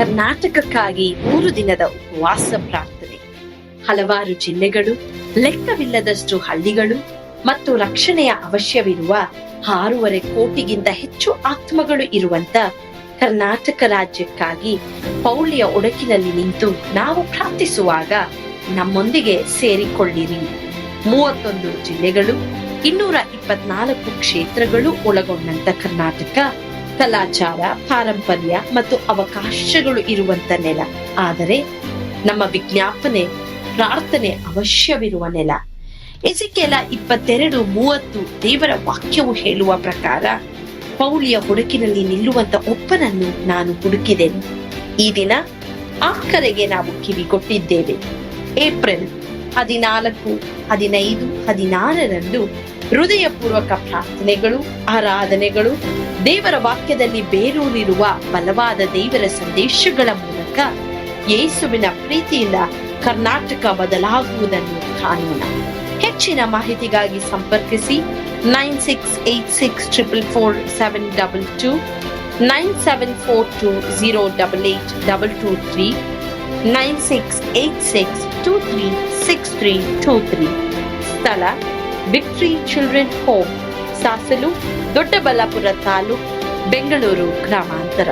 ಕರ್ನಾಟಕಕ್ಕಾಗಿ 3 ದಿನದ ಉಪವಾಸ ಪ್ರಾರ್ಥನೆ. ಹಲವಾರು ಜಿಲ್ಲೆಗಳು, ಲೆಕ್ಕವಿಲ್ಲದಷ್ಟು ಹಳ್ಳಿಗಳು ಮತ್ತು ರಕ್ಷಣೆಯ ಅವಶ್ಯವಿರುವ 6.5 ಕೋಟಿಗಿಂತ ಹೆಚ್ಚು ಆತ್ಮಗಳು ಇರುವಂತ ಕರ್ನಾಟಕ ರಾಜ್ಯಕ್ಕಾಗಿ ಪೌಳಿಯ ಒಡಕಿನಲ್ಲಿ ನಿಂತು ನಾವು ಪ್ರಾರ್ಥಿಸುವಾಗ ನಮ್ಮೊಂದಿಗೆ ಸೇರಿಕೊಳ್ಳಿರಿ. 31 ಜಿಲ್ಲೆಗಳು, 224 ಕ್ಷೇತ್ರಗಳು ಒಳಗೊಂಡಂತ ಕರ್ನಾಟಕ ಕಲಾಚಾರ, ಪಾರಂಪರ್ಯ ಮತ್ತು ಅವಕಾಶಗಳು ಇರುವಂತ ನೆಲ. ಆದರೆ ನಮ್ಮ ವಿಜ್ಞಾಪನೆ, ಪ್ರಾರ್ಥನೆ ಅವಶ್ಯವಿರುವ ನೆಲ. ಎಸೆಕಿಯೇಲ 22:30 ದೇವರ ವಾಕ್ಯವು ಹೇಳುವ ಪ್ರಕಾರ, ಪೌಳಿಯ ಹುಡುಕಿನಲ್ಲಿ ನಿಲ್ಲುವಂತ ಒಬ್ಬನನ್ನು ನಾನು ಹುಡುಕಿದೆನು. ಈ ದಿನ ಆ ಕರೆಗೆ ನಾವು ಕಿವಿಗೊಟ್ಟಿದ್ದೇವೆ. ಏಪ್ರಿಲ್ 14, 15, 16ರಂದು ಹೃದಯಪೂರ್ವಕ ಪ್ರಾರ್ಥನೆಗಳು, ಆರಾಧನೆಗಳು, ದೇವರ ವಾಕ್ಯದಲ್ಲಿ ಬೇರೂರಿರುವ ಬಲವಾದ ದೇವರ ಸಂದೇಶಗಳ ಮೂಲಕ ಯೇಸುವಿನ ಪ್ರೀತಿಯಿಂದ ಕರ್ನಾಟಕ ಬದಲಾಗುವುದನ್ನು ಕಾಣೋಣ. ಹೆಚ್ಚಿನ ಮಾಹಿತಿಗಾಗಿ ಸಂಪರ್ಕಿಸಿ 9686444722, 9742088223, 9686236323. ಸ್ಥಳ victory children home, Sasalu, Doddaballapura taluk, Bengaluru ಗ್ರಾಮಾಂತರ.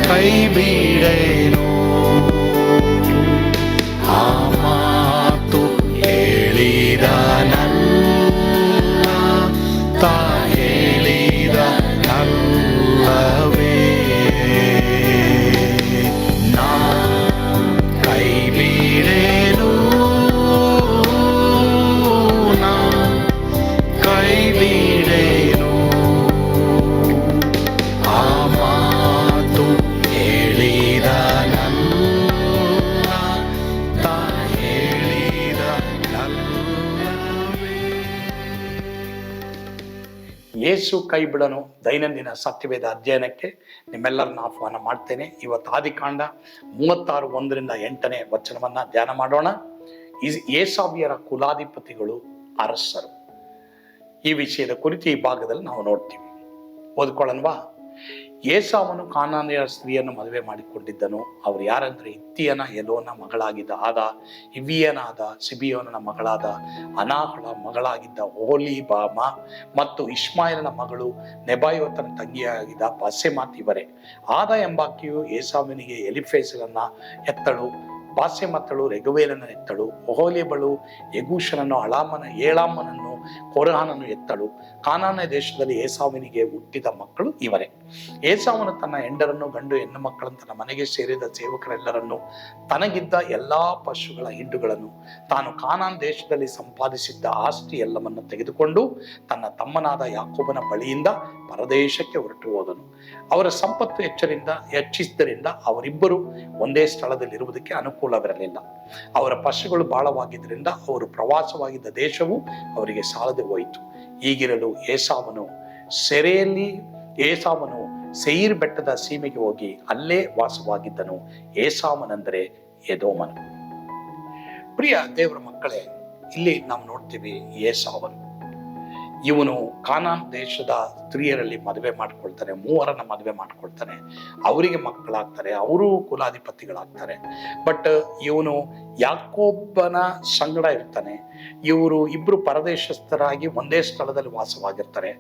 ಕೈಬಿಡೇನು ಆ ಮಾತು ಹೇಳಿದ ನನ್ನ ತಾ ಹೇಳಿದ ನಲ್ಲವೇ ನಾ ಕೈಬಿಡೇನು ನಾ ಕೈಬಿಡೇನು ಆ ಮಾತು ಹೇಳಿದ ನನ್ನ ತಾ ಹೇಳಿದ ನಲ್ಲವೇ. ಯೇಸು ಕೈ ಬಿಡನು ದೈನಂದಿನ ಸತ್ಯವೇದ ಅಧ್ಯಯನಕ್ಕೆ ನಿಮ್ಮೆಲ್ಲರನ್ನ ಆಹ್ವಾನ ಮಾಡ್ತೇನೆ. ಇವತ್ತು ಆದಿಕಾಂಡ 36:1-8 ವಚನವನ್ನ ಧ್ಯಾನ ಮಾಡೋಣ. ಏಸಾವ್ಯರ ಕುಲಾಧಿಪತಿಗಳು, ಅರಸರು, ಈ ವಿಷಯದ ಕುರಿತು ಈ ಭಾಗದಲ್ಲಿ ನಾವು ನೋಡ್ತೀವಿ. ಓದ್ಕೊಳ್ಳೋಣವಾ? ಏಸಾವನು ಕಾನಾನ್ಯರ ಸ್ತ್ರೀಯನ್ನು ಮದುವೆ ಮಾಡಿಕೊಂಡಿದ್ದನು. ಅವರು ಯಾರಂದ್ರೆ ಹಿತ್ತಿಯನ ಎಲೋನ ಮಗಳಾಗಿದ್ದ ಆದ, ಹಿವ್ವಿಯನಾದ ಸಿಬಿಯೋನನ ಮಗಳಾದ ಅನಾಹಳ ಮಗಳಾಗಿದ್ದ ಓಹೋಲಿಬಾಮ ಮತ್ತು ಇಷ್ಮಾಯಲನ ಮಗಳು ನೆಬಾಯೋತನ ತಂಗಿಯಾಗಿದ್ದ ಬಾಸೆಮಾತ್ ಇವರೇ. ಆದ ಎಂಬಾಕೆಯು ಏಸಾವನಿಗೆ ಎಲಿಫೇಸಲನ್ನ ಹೆತ್ತಳು, ಬಾಸೆಮತ್ತಳು ರೆಗುವೇಲನ ಎತ್ತಳು, ಒಹೋಲಿಬಳು ಯಗೂಷನನ್ನು, ಏಳಾಮನನ್ನು, ಕೊರಹನನ್ನು ಎತ್ತಳು. ಕಾನಾನ ದೇಶದಲ್ಲಿ ಏಸಾವನಿಗೆ ಹುಟ್ಟಿದ ಮಕ್ಕಳು ಇವರೇ. ಏಸಾವನು ತನ್ನ ಹೆಂಡರನ್ನು, ಗಂಡು ಹೆಣ್ಣು ಮಕ್ಕಳನ್ನು, ತನ್ನ ಮನೆಗೆ ಸೇರಿದ ಸೇವಕರೆಲ್ಲರನ್ನು, ತನಗಿದ್ದ ಎಲ್ಲಾ ಪಶುಗಳ ಹಿಂಡುಗಳನ್ನು, ತಾನು ಕಾನಾನ್ ದೇಶದಲ್ಲಿ ಸಂಪಾದಿಸಿದ್ದ ಆಸ್ತಿ ಎಲ್ಲವನ್ನು ತೆಗೆದುಕೊಂಡು ತನ್ನ ತಮ್ಮನಾದ ಯಾಕೋಬನ ಬಳಿಯಿಂದ ಪರದೇಶಕ್ಕೆ ಹೊರಟು ಹೋದನು. ಅವರ ಸಂಪತ್ತು ಹೆಚ್ಚಿದ್ದರಿಂದ ಅವರಿಬ್ಬರು ಒಂದೇ ಸ್ಥಳದಲ್ಲಿ ಇರುವುದಕ್ಕೆ ಅನುಕೂಲವಿರಲಿಲ್ಲ. ಅವರ ಪಶುಗಳು ಬಹಳವಾಗಿದ್ದರಿಂದ ಅವರು ಪ್ರವಾಸವಾಗಿದ್ದ ದೇಶವು ಅವರಿಗೆ ಸಾಲದೆ ಹೋಯಿತು. ಹೀಗಿರಲು ಏಸಾವನು ಸೇಯಿರ್ ಬೆಟ್ಟದ ಸೀಮೆಗೆ ಹೋಗಿ ಅಲ್ಲೇ ವಾಸವಾಗಿದ್ದನು. ಏಸಾವನೆಂದರೆ ಎದೋಮನು. ಪ್ರಿಯ ದೇವರ ಮಕ್ಕಳೇ, ಇಲ್ಲಿ ನಾವು ನೋಡ್ತೀವಿ ಏಸಾವನು. ಇವನು ಕಾನಾನ್ ದೇಶದ ಸ್ತ್ರೀಯರಲ್ಲಿ ಮದುವೆ ಮಾಡ್ಕೊಳ್ತಾನೆ, 3 ಮದುವೆ ಮಾಡ್ಕೊಳ್ತಾನೆ. ಅವರಿಗೆ ಮಕ್ಕಳಾಗ್ತಾರೆ, ಅವರು ಕುಲಾಧಿಪತಿಗಳಾಗ್ತಾರೆ. ಬಟ್ ಇವನು ಯಾಕೋಬನ ಸಂಗಡ ಇರ್ತಾನೆ. ಇವರು ಇಬ್ರು ಪರದೇಶಸ್ಥರಾಗಿ ಒಂದೇ ಸ್ಥಳದಲ್ಲಿ ವಾಸವಾಗಿರ್ತಾರೆ.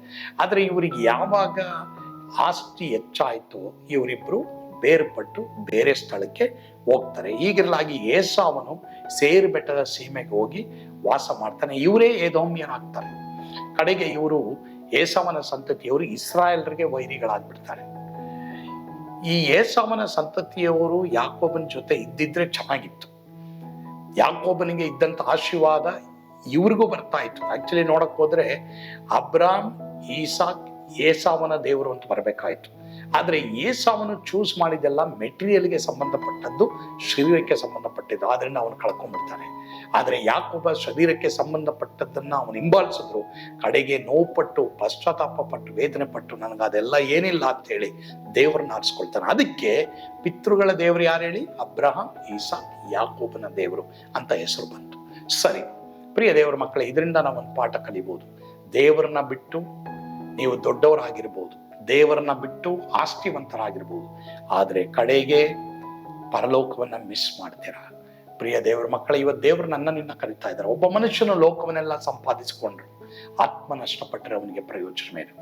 ಆದ್ರೆ ಇವರಿಗೆ ಯಾವಾಗ ಆಸ್ತಿ ಹೆಚ್ಚಾಯ್ತು, ಇವರಿಬ್ರು ಬೇರ್ಪಟ್ಟು ಬೇರೆ ಸ್ಥಳಕ್ಕೆ ಹೋಗ್ತಾರೆ. ಹೀಗಿರಲಾಗಿ ಏಸಾವನು ಸೇರ್ ಬೆಟ್ಟದ ಸೀಮೆಗೆ ಹೋಗಿ ವಾಸ ಮಾಡ್ತಾನೆ. ಇವರೇ ಎದೋಮ್ಯರಾಗ್ತಾರೆ. ಕಡೆಗೆ ಇವರು ಏಸಾವನ ಸಂತತಿಯವರು ಇಸ್ರಾಯೇಲರಿಗೆ ವೈರಿಗಳಾಗ್ಬಿಡ್ತಾರೆ. ಈ ಏಸಾವನ ಸಂತತಿಯವರು ಯಾಕೋಬನ ಜೊತೆ ಇದ್ದಿದ್ರೆ ಚೆನ್ನಾಗಿತ್ತು. ಯಾಕೋಬನಿಗೆ ಇದ್ದಂತ ಆಶೀರ್ವಾದ ಇವ್ರಿಗೂ ಬರ್ತಾ ಇತ್ತು. ಆಕ್ಚುಲಿ ನೋಡಕ್ ಹೋದ್ರೆ ಅಬ್ರಾಮ್, ಈಸಾಕ್, ಏಸಾವನ ದೇವರು ಅಂತ ಬರಬೇಕಾಯ್ತು. ಆದ್ರೆ ಏಸಾವನು ಚೂಸ್ ಮಾಡಿದೆಲ್ಲ ಮೆಟೀರಿಯಲ್ಗೆ ಸಂಬಂಧಪಟ್ಟದ್ದು, ಶರೀರಕ್ಕೆ ಸಂಬಂಧಪಟ್ಟಿದ್ದು. ಆದ್ರಿಂದ ಅವನು ಕಳ್ಕೊಂಡ್ಬಿಡ್ತಾನೆ. ಆದ್ರೆ ಯಾಕೋಬ ಶರೀರಕ್ಕೆ ಸಂಬಂಧಪಟ್ಟದ್ದನ್ನ ಅವನು ಹಿಂಬಾಲಿಸಿದ್ರು. ಕಡೆಗೆ ನೋವುಪಟ್ಟು, ಪಶ್ಚಾತ್ತಾಪ ಪಟ್ಟು, ವೇದನೆ ಪಟ್ಟು, ನನಗದೆಲ್ಲ ಏನಿಲ್ಲ ಅಂತ ಹೇಳಿ ದೇವರನ್ನ ಆರಿಸ್ಕೊಳ್ತಾನೆ. ಅದಕ್ಕೆ ಪಿತೃಗಳ ದೇವರು ಯಾರು ಹೇಳಿ? ಅಬ್ರಹಾಂ, ಈಸಾಕ್, ಯಾಕೋಬನ ದೇವರು ಅಂತ ಹೆಸರು ಬಂತು. ಸರಿ, ಪ್ರಿಯ ದೇವರ ಮಕ್ಕಳೇ, ಇದರಿಂದ ನಾವೊಂದು ಪಾಠ ಕಲಿಬಹುದು. ದೇವರನ್ನ ಬಿಟ್ಟು ನೀವು ದೊಡ್ಡವರಾಗಿರ್ಬೋದು, ದೇವರನ್ನ ಬಿಟ್ಟು ಆಸ್ತಿವಂತರಾಗಿರ್ಬೋದು, ಆದರೆ ಕಡೆಗೆ ಪರಲೋಕವನ್ನ ಮಿಸ್ ಮಾಡ್ತೀರಾ. ಪ್ರಿಯ ದೇವರ ಮಕ್ಕಳೇ, ಇವತ್ತು ದೇವರು ನಿನ್ನ ಕರೀತಾ ಇದ್ದಾರೆ. ಒಬ್ಬ ಮನುಷ್ಯನು ಲೋಕವನ್ನೆಲ್ಲ ಸಂಪಾದಿಸಿಕೊಂಡ್ರು, ಆತ್ಮ ನಷ್ಟಪಟ್ಟರೆ ಅವನಿಗೆ ಪ್ರಯೋಜನವೇನು?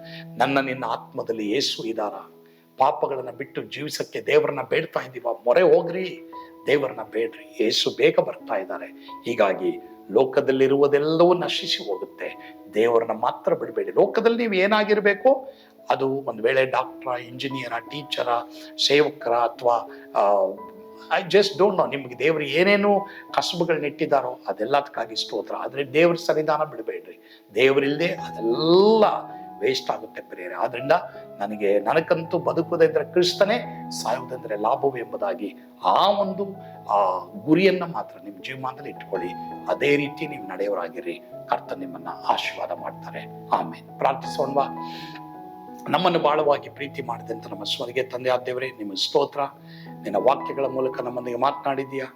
ನಿನ್ನ ಆತ್ಮದಲ್ಲಿ ಯೇಸು ಇದ್ದಾರ? ಪಾಪಗಳನ್ನ ಬಿಟ್ಟು ಜೀವಿಸಕ್ಕೆ ದೇವರನ್ನ ಬೇಡ್ತಾ ಇದ್ದೀವ? ಮೊರೆ ಹೋಗ್ರಿ, ದೇವರನ್ನ ಬೇಡ್ರಿ. ಯೇಸು ಬೇಗ ಬರ್ತಾ ಇದ್ದಾರೆ. ಹೀಗಾಗಿ ಲೋಕದಲ್ಲಿರುವುದೆಲ್ಲವೂ ನಶಿಸಿ ಹೋಗುತ್ತೆ, ದೇವರನ್ನ ಮಾತ್ರ ಬಿಡಬೇಡಿ. ಲೋಕದಲ್ಲಿ ನೀವು ಏನಾಗಿರ್ಬೇಕು, ಅದು ಒಂದು ವೇಳೆ ಡಾಕ್ಟರ, ಇಂಜಿನಿಯರ, ಟೀಚರ, ಸೇವಕರ, ಅಥವಾ ಐ ಜಸ್ಟ್ ಡೋಂಟ್ ನೋ, ನಿಮ್ಗೆ ದೇವರು ಏನೇನು ಕಸುಬುಗಳನ್ನ ಇಟ್ಟಿದ್ದಾರೋ ಅದೆಲ್ಲದಕ್ಕಾಗಿ ಸ್ತೋತ್ರ. ಆದ್ರೆ ದೇವ್ರ ಸನ್ನಿಧಾನ ಬಿಡಬೇಡ್ರಿ. ದೇವರಿಲ್ಲದೆ ಅದೆಲ್ಲ ವೇಸ್ಟ್ ಆಗುತ್ತೆ ಪ್ರಿಯರೇ. ಆದ್ರಿಂದ ನನಗಂತೂ ಬದುಕುವುದೆಂದ್ರೆ ಕ್ರಿಸ್ತನೇ, ಸಾಯುವುದೆಂದ್ರೆ ಲಾಭವು ಎಂಬುದಾಗಿ ಆ ಒಂದು ಗುರಿಯನ್ನ ಮಾತ್ರ ನಿಮ್ಮ ಜೀವಮಾನದಲ್ಲಿ ಇಟ್ಕೊಳ್ಳಿ. ಅದೇ ರೀತಿ ನೀವು ನಡೆಯವರಾಗಿರಿ. ಕರ್ತ ನಿಮ್ಮನ್ನ ಆಶೀರ್ವಾದ ಮಾಡ್ತಾರೆ. ಆಮೇಲೆ ಪ್ರಾರ್ಥಿಸೋಣವಾ. ನಮ್ಮನ್ನು ಬಾಳವಾಗಿ ಪ್ರೀತಿ ಮಾಡಿದಂತ ನಮ್ಮ ಸ್ವರ್ಗೀಯ ತಂದೆ ಆದ ದೇವರೇ, ನಿಮ್ಮ ಸ್ತೋತ್ರ. ನಿನ್ನ ವಾಕ್ಯಗಳ ಮೂಲಕ ನಮ್ಮೊಂದಿಗೆ ಮಾತನಾಡಿದೀಯಾ.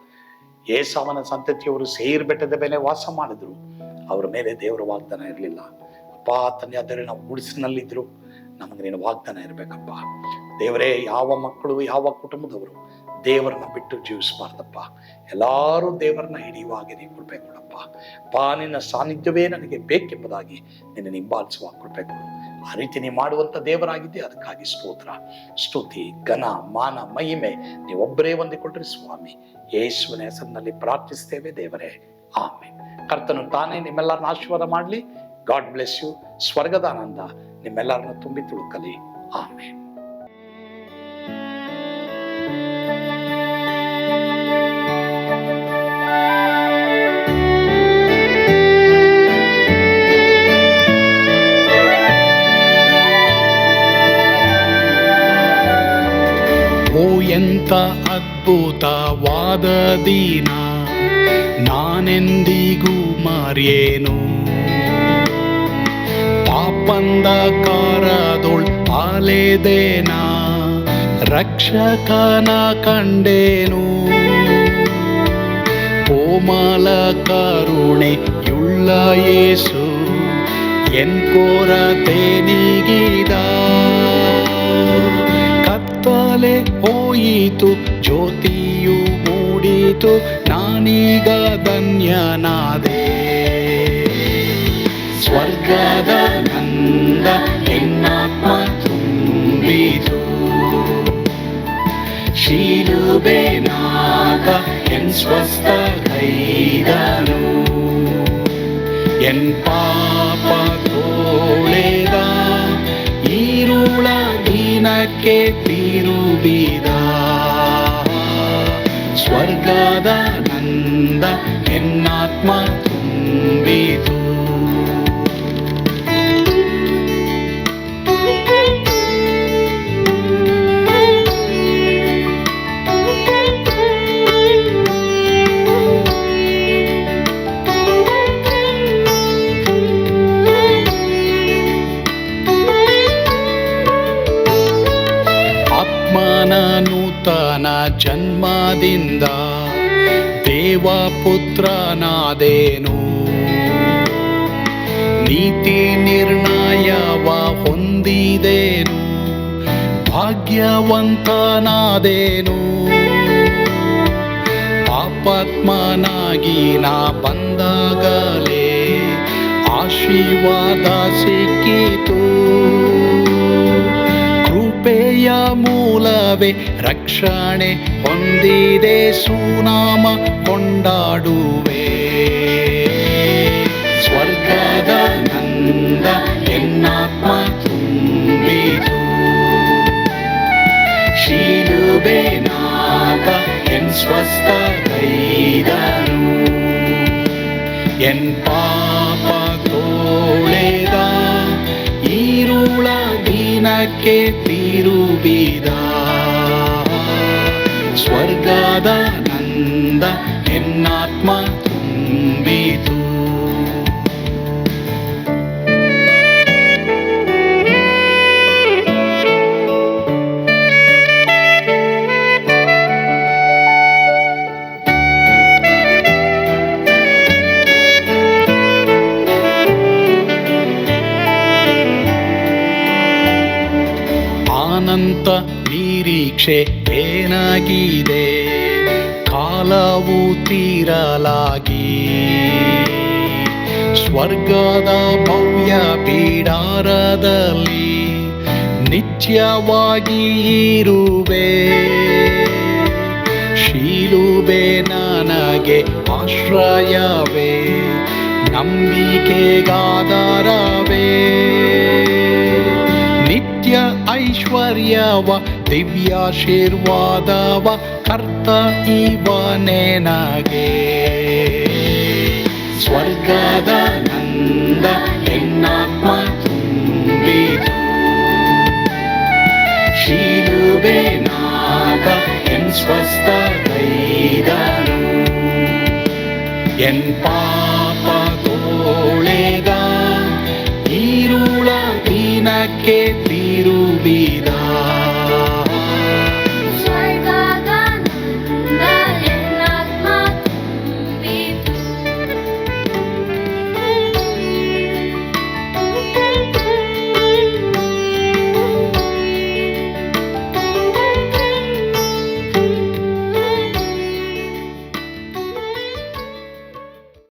ಏಸಾವನ ಸಂತತಿಯವರು ಸೇರ್ ಬೆಟ್ಟದ ಮೇಲೆ ವಾಸ ಮಾಡಿದ್ರು, ಅವ್ರ ಮೇಲೆ ದೇವರ ವಾಗ್ದಾನ ಇರಲಿಲ್ಲ. ಅಪ್ಪ ತಂದೆ ಆದರೆ ನಾವು ಗುಡಿಸಿನಲ್ಲಿದ್ರು, ನಮಗೆ ನಿನ್ನ ವಾಗ್ದಾನ ಇರಬೇಕಪ್ಪ ದೇವರೇ. ಯಾವ ಮಕ್ಕಳು, ಯಾವ ಕುಟುಂಬದವರು ದೇವರನ್ನ ಬಿಟ್ಟು ಜೀವಿಸಬಾರ್ದಪ್ಪ. ಎಲ್ಲರೂ ದೇವರನ್ನ ಹಿಡಿಯುವ ಹಾಗೆ ನೀವು ಕೃಪೆ ಕೊಡಪ್ಪ. ನಿನ್ನ ಸಾನ್ನಿಧ್ಯವೇ ನನಗೆ ಬೇಕೆಂಬುದಾಗಿ ನಿನ್ನ ಹಿಂಬಾಲಿಸುವ ಕೃಪೆ ಕೊಡು. ಆ ರೀತಿ ನೀವು ಮಾಡುವಂತ ದೇವರಾಗಿದ್ದೆ, ಅದಕ್ಕಾಗಿ ಸ್ತೋತ್ರ, ಸ್ತುತಿ, ಘನ, ಮಾನ, ಮಹಿಮೆ ನೀವೊಬ್ಬರೇ ಹೊಂದಿಕೊಟ್ರಿ ಸ್ವಾಮಿ. ಯೇಸುವಿನ ಹೆಸರಿನಲ್ಲಿ ಪ್ರಾರ್ಥಿಸ್ತೇವೆ ದೇವರೇ, ಆಮೆನ್. ಕರ್ತನು ತಾನೇ ನಿಮ್ಮೆಲ್ಲರನ್ನ ಆಶೀರ್ವಾದ ಮಾಡಲಿ. God bless you. ಸ್ವರ್ಗದ ಆನಂದ ನಿಮ್ಮೆಲ್ಲರನ್ನ ತುಂಬಿ ತುಳುಕಲಿ. ಆಮೆನ್. ಎಂಥ ಅದ್ಭುತವಾದ ದಿನ, ನಾನೆಂದಿಗೂ ಮರೆಯೇನು. ಪಾಪಂಧಕಾರದೊಳ್ ಅಲೆದೇನ, ರಕ್ಷಕನ ಕಂಡೇನು. ಕೋಮಲ ಕರುಣೆಯುಳ್ಳ ಯೇಸು ಎನ್ ಕೊರತೆ ನೀಗಿದ. ಕತ್ತಲೆ ಹೋಯಿತು, ಜ್ಯೋತಿಯು ಮೂಡಿತು, ನಾನೀಗ ಧನ್ಯನಾದೆ. ಸ್ವರ್ಗದ ನಂದ ಎನ್ನಾತ್ಮ ತುಂಬಿತು, ಶಿಲುಬೆನಾಗ ಎನ್ ಸ್ವಸ್ಥ ಕೈದನು. ಎನ್ ಪಾಪ ತೋಳೆದ, ಈರುಳ ದಿನಕ್ಕೆ ತಿರುಗಿದ. ಸ್ವರ್ಗದ ನಂದ ಎನ್ನಾತ್ಮ ತುಂಬಿತು. ನೂತನ ಜನ್ಮದಿಂದ ದೇವಪುತ್ರನಾದೇನು. ನೀತಿ ನಿರ್ಣಯವ ಹೊಂದಿದೇನು, ಭಾಗ್ಯವಂತನಾದೇನು. ಪಾಪಾತ್ಮನಾಗಿ ನಾ ಬಂದಾಗಲೇ ಆಶೀರ್ವಾದ ಸಿಕ್ಕಿತು. ಕೃಪೆಯ ಮೂಲವೇ ರಕ್ಷಣೆ ಹೊಂದಿದೆ, ಸುನಾಮ ಕೊಂಡಾಡುವೆ. ಸ್ವರ್ಗದ ನಂದ ಎನ್ನಾತ್ಮ ತುಂಬಿತು, ಶಿಲುಬೆನಾಗ ಎನ್ ಸ್ವಸ್ಥ ಕೈದನು. ಎನ್ ಪಾಪ ತೋಳೆದ, ಈರುಳ ದಿನಕ್ಕೆ ತಿರುಗಿದ. ಸ್ವರ್ಗದ ನಂದ ಎನ್ನಾತ್ಮ ತುಂಬಿತು. ಅದ್ಭುತ ನಿರೀಕ್ಷೆ ಏನಾಗಿದೆ, ಕಾಲವು ತೀರಲಾಗಿ ಸ್ವರ್ಗದ ಭವ್ಯ ಬಿಡಾರದಲ್ಲಿ ನಿತ್ಯವಾಗಿ ಇರುವೆ. ಶಿಲುಬೆ ನನಗೆ ಆಶ್ರಯವೇ, ನಂಬಿಕೆಗಾಧಾರವೇ. ನಿತ್ಯ ಐಶ್ವರ್ಯವ ದಿವ್ಯಾಶೀರ್ವಾದವ ಕರ್ತ ಇವನೇ ನಗೆ. ಸ್ವರ್ಗದ ನಂದ ಎನ್ನಾತ್ಮ ತುಂಬಿತು, ಶಿಲುಬೆ ನಾದ ಎನ್ ಸ್ವಸ್ಥ ಗೈದನು. ಎನ್ ಪಾಪ ತೋಳೆದ, ಈರುಳ ದಿನಕ್ಕೆ ತಿರುಗಿದ,